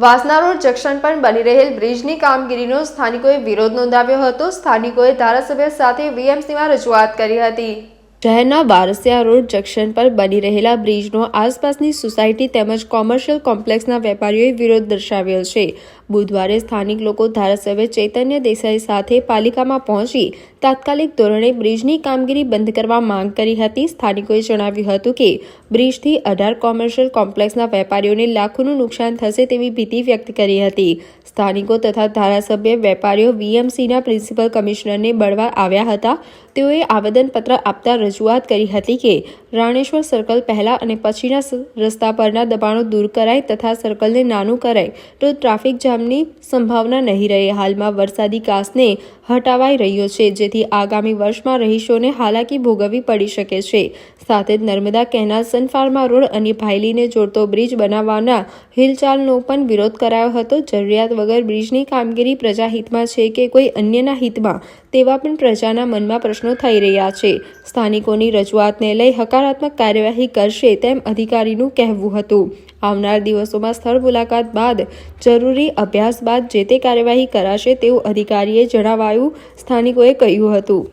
વાસના road junction પર બની રહેલ બ્રિજની કામગીરીનો સ્થાનિકોએ વિરોધ નોંધાવ્યો હતો। સ્થાનિકોએ ધારાસભ્ય સાથે વીએમસીમાં રજૂઆત કરી હતી। શહેરના વારસિયા રોડ જંકશન પર બની રહેલા બ્રિજનો આસપાસની સોસાયટી તેમજ કોમર્શિયલ કોમ્પ્લેક્સના વેપારીઓએ વિરોધ દર્શાવ્યો છે। બુધવારે સ્થાનિક લોકો ધારાસભ્ય ચૈતન્ય દેસાઈ સાથે પાલિકામાં પહોંચી તાત્કાલિક ધોરણે બ્રિજની કામગીરી બંધ કરવા માંગ કરી હતી। સ્થાનિકોએ જણાવ્યું હતું કે બ્રિજથી 18 કોમર્શિયલ કોમ્પ્લેક્સના વેપારીઓને લાખોનું નુકસાન થશે તેવી ભીતિ વ્યક્ત કરી હતી। સ્થાનિકો તથા ધારાસભ્ય વેપારીઓ વીએમસીના પ્રિન્સિપલ કમિશનરને મળવા આવ્યા હતા। તેઓએ આવેદનપત્ર આપતા રજૂઆત કરી હતી કે રાણેશ્વર સર્કલ પહેલા અને પછીના રસ્તા પરના દબાણો દૂર કરાય તથા સર્કલને નાનું કરાય તો ટ્રાફિક જામની સંભાવના નહીં રહે। હાલમાં વરસાદી કાંસને હટાવાઈ રહ્યો છે, જેથી આગામી વર્ષમાં રહીશોને હાલાકી ભોગવવી પડી શકે છે। સાથે જ નર્મદા કેનાલ સનફાર્મા રોડ અને ભાયલીને જોડતો બ્રિજ બનાવવાના હિલચાલનો પણ વિરોધ કરાયો હતો। જરૂરિયાત વગર બ્રિજની કામગીરી પ્રજાહિતમાં છે કે કોઈ અન્યના હિતમાં, તેવા પણ પ્રજાના મનમાં પ્રશ્નો થઈ રહ્યા છે। સ્થાનિકોની રજૂઆતને લઈ હકારાત્મક કાર્યવાહી કરશે તેમ અધિકારીનું કહેવું હતું। આવનાર દિવસોમાં સ્થળ મુલાકાત બાદ જરૂરી અભ્યાસ બાદ જે તે કાર્યવાહી કરાશે તેવું અધિકારીએ જણાવાયું। સ્થાનિકોએ કહ્યું હતું।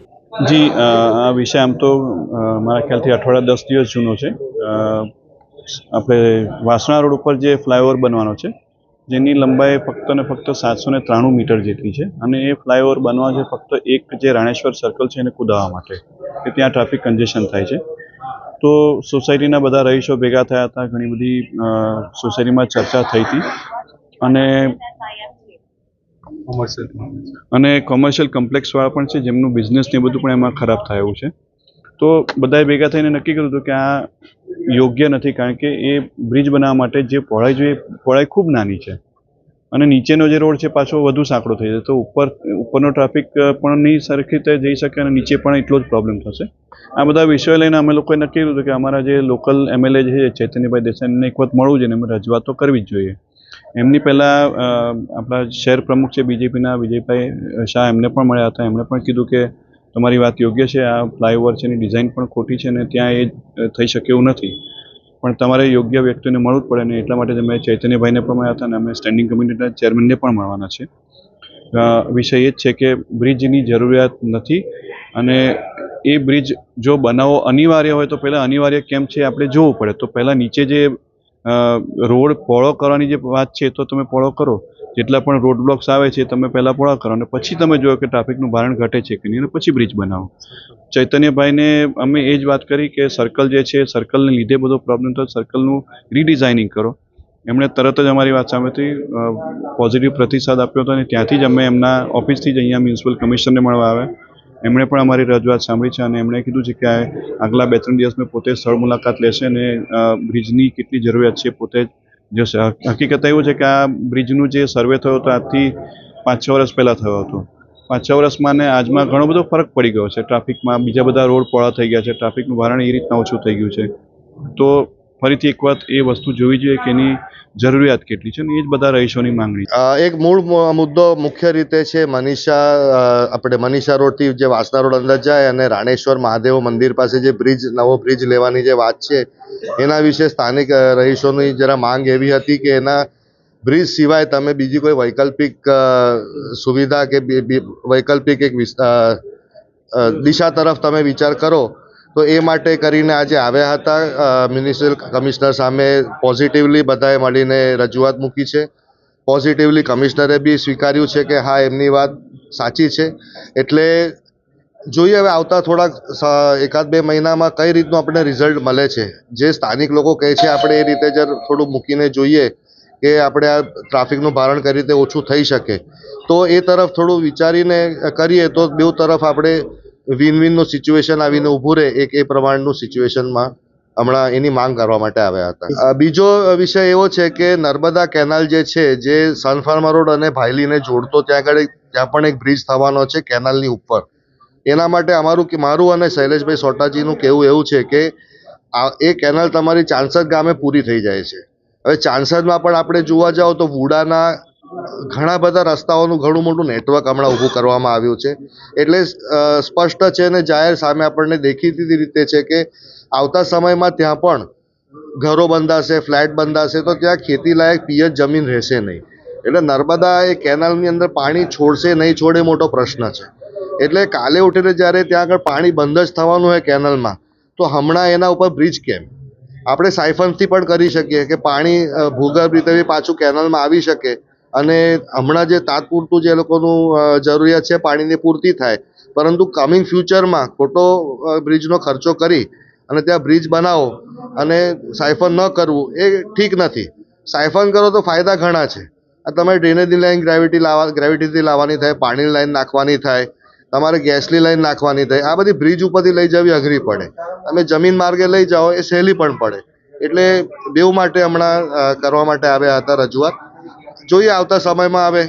જી, આ વિષય આમ તો મારા ખ્યાલથી અઠવાડિયા 10 દિવસ જૂનો છે। આપણે વાસણા રોડ ઉપર જે ફ્લાયઓવર બનવાનો છે, જેની લંબાઈ ફક્ત ને ફક્ત 793 મીટર જેટલી છે અને એ ફ્લાયઓવર બનવા છે ફક્ત એક જે રાણેશ્વર સર્કલ છે એને કુદાવવા માટે કે ત્યાં ટ્રાફિક કન્જેશન થાય છે। તો સોસાયટીના બધા રહીશો ભેગા થયા હતા, ઘણી બધી સોસાયટીમાં ચર્ચા થઈ હતી અને કોમર્શિયલ કોમ્પ્લેક્સવાળા પણ છે જેમનું બિઝનેસ ને બધું પણ એમાં ખરાબ થાય એવું છે। તો બધાએ ભેગા થઈને નક્કી કર્યું હતું કે આ યોગ્ય નથી, કારણ કે એ બ્રિજ બનાવવા માટે જે પહોળાઈ જોઈએ પહોળાઈ ખૂબ નાની છે અને નીચેનો જે રોડ છે પાછો વધુ સાંકડો થઈ જાય, તો ઉપરનો ટ્રાફિક પણ નહીં સરખી રીતે જઈ શકે અને નીચે પણ એટલો જ પ્રોબ્લેમ થશે। આ બધા વિષયો લઈને અમે લોકોએ નક્કી કર્યું હતું કે અમારા જે લોકલ એમએલએ છે ચૈતન્યભાઈ દેસાઈને એક વખત મળવું જોઈએ, એમને રજૂઆત તો કરવી જ જોઈએ। એમની પહેલાં આપણા શહેર પ્રમુખ છે બીજેપીના વિજયભાઈ શાહ, એમને પણ મળ્યા હતા। એમણે પણ કીધું કે તમારી વાત યોગ્ય છે, આ ફ્લાયઓવર છે એની ડિઝાઇન પણ ખોટી છે અને ત્યાં એ થઈ શકે એવું નથી, પણ તમારે યોગ્ય વ્યક્તિને મળવું જ પડે ને એટલા માટે અમે ચૈતન્યભાઈને પણ મળ્યા હતા અને અમે સ્ટેન્ડિંગ કમિટીના ચેરમેનને પણ મળવાના છે। વિષય એ જ છે કે બ્રિજની જરૂરિયાત નથી અને એ બ્રિજ જો બનાવવો અનિવાર્ય હોય તો પહેલાં અનિવાર્ય કેમ છે આપણે જોવું પડે। તો પહેલાં નીચે જે રોડ પહોળો કરવાની જે વાત છે તો તમે પહોળો કરો, જેટલા પણ રોડ બ્લોક્સ આવે છે તમે પહેલાં પહોળા કરો અને પછી તમે જુઓ કે ટ્રાફિકનું ભારણ ઘટે છે કે નહીં અને પછી બ્રિજ બનાવો। ચૈતન્યભાઈને અમે એ જ વાત કરી કે સર્કલ જે છે સર્કલને લીધે બધો પ્રોબ્લેમ થયો, સર્કલનું રીડિઝાઇનિંગ કરો। એમણે તરત જ અમારી વાત સામેથી પોઝિટિવ પ્રતિસાદ આપ્યો હતો અને ત્યાંથી જ અમે એમના ઓફિસથી જ અહીંયા મ્યુનિસિપલ કમિશનરને મળવા આવ્યા। એમણે પણ અમારી રજૂઆત સાંભળી છે અને એમણે કીધું છે કે આગલા 2-3 દિવસમાં પોતે સ્થળ મુલાકાત લેશે અને બ્રિજની કેટલી જરૂરિયાત છે પોતે જ જોશે। હકીકત એવું છે કે આ બ્રિજનું જે સર્વે થયો હતો આજથી 5-6 વર્ષ પહેલાં થયો હતો। 5-6 વર્ષમાં ને આજમાં ઘણો બધો ફરક પડી ગયો છે ટ્રાફિકમાં, બીજા બધા રોડ પહોળા થઈ ગયા છે, ટ્રાફિકનું ભારણ એ રીતના ઓછું થઈ ગયું છે। તો ફરીથી એક વાત એ વસ્તુ જોવી જોઈએ કે એની જરૂરિયાત કેટલી છે ને એ જ બધા રહીશોની માંગણી છે। એક મૂળ મુદ્દો મુખ્ય રીતે છે આપણે મનીષા રોડથી જે વાસના રોડ અંદર જાય અને રાણેશ્વર મહાદેવ મંદિર પાસે જે નવો બ્રિજ લેવાની જે વાત છે એના વિશે સ્થાનિક રહીશોની જરા માંગ એવી હતી કે એના બ્રિજ સિવાય તમે બીજી કોઈ વૈકલ્પિક સુવિધા કે વૈકલ્પિક એક દિશા તરફ તમે વિચાર કરો, તો એ માટે કરીને આજે આવ્યા હતા। મ્યુનિસિપલ કમિશનર સામે પોઝિટિવલી બધાએ મળીને રજૂઆત મૂકી છે। પોઝિટિવલી કમિશનરે બી સ્વીકાર્યું છે કે હા એમની વાત સાચી છે। એટલે જોઈએ હવે આવતા થોડાક 1-2 મહિનામાં કઈ રીતનું આપણે રિઝલ્ટ મળે છે। જે સ્થાનિક લોકો કહે છે આપણે એ રીતે જ થોડું મૂકીને જોઈએ કે આપણે આ ટ્રાફિકનું ભારણ કઈ રીતે ઓછું થઈ શકે, તો એ તરફ થોડું વિચારીને કરીએ તો બેઉ તરફ આપણે વિન-વિનનું સિચ્યુએશન આવીને ઊભું રહે, એક એ પ્રમાણનું સિચ્યુએશનમાં હમણાં એની માંગ કરવા માટે આવ્યા હતા। બીજો વિષય એવો છે કે નર્મદા કેનાલ જે છે, જે સનફાર્મા રોડ અને ભાયલીને જોડતો ત્યાં પણ એક બ્રિજ થવાનો છે કેનાલની ઉપર। એના માટે મારું અને શૈલેષભાઈ સોટાજીનું કહેવું એવું છે કે એ કેનાલ તમારી ચાંસદ ગામે પૂરી થઈ જાય છે। હવે ચાંસદમાં પણ આપણે જોવા જાઓ તો વુડાના ઘણા બધા રસ્તાઓનું ઘણું મોટું નેટવર્ક હમણાં ઊભું કરવામાં આવ્યું છે। એટલે સ્પષ્ટ છે અને જાહેર સામે આપણને દેખીતી રીતે છે કે આવતા સમયમાં ત્યાં પણ ઘરો બંધાશે, ફ્લેટ બંધાશે તો ત્યાં ખેતીલાયક પિયત જમીન રહેશે નહીં. એટલે નર્મદા એ કેનાલની અંદર પાણી છોડશે નહીં છોડે મોટો પ્રશ્ન છે. એટલે કાલે ઉઠીને જ્યારે ત્યાં આગળ પાણી બંધ જ થવાનું હોય કેનાલમાં, તો હમણાં એના ઉપર બ્રિજ કેમ? આપણે સાયફનથી પણ કરી શકીએ કે પાણી ભૂગર્ભ રીતે બી પાછું કેનાલમાં આવી શકે અને હમણાં જે તાત્પૂરતું જે લોકોનું જરૂરિયાત છે પાણીની પૂર્તિ થાય. પરંતુ કમિંગ ફ્યુચરમાં ખોટો બ્રિજનો ખર્ચો કરી અને ત્યાં બ્રિજ બનાવો અને સાયફન ન કરવું એ ઠીક નથી. સાયફન કરો તો ફાયદા ઘણા છે. આ તમારે ડ્રેનેજની લાઈન ગ્રેવિટીથી લાવવાની થાય, પાણીની લાઈન નાખવાની થાય, તમારે ગેસની લાઈન નાખવાની થાય. આ બધી બ્રિજ ઉપરથી લઈ જવી અઘરી પડે. તમે જમીન માર્ગે લઈ જાઓ એ સહેલી પણ પડે. એટલે બેઉ માટે હમણાં કરવા માટે આવ્યા હતા રજૂઆત. જોઈએ આવતા સમયમાં આવે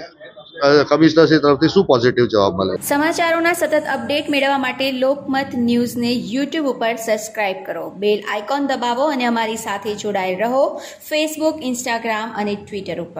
કમિશનરશ્રી તરફથી શું પોઝિટિવ જવાબ મળે. સમાચારોના સતત અપડેટ મેળવવા માટે લોકમત ન્યૂઝને યુટ્યુબ ઉપર સબસ્ક્રાઇબ કરો, બેલ આઇકોન દબાવો અને અમારી સાથે જોડાયેલ રહો ફેસબુક, ઇન્સ્ટાગ્રામ અને ટ્વિટર ઉપર.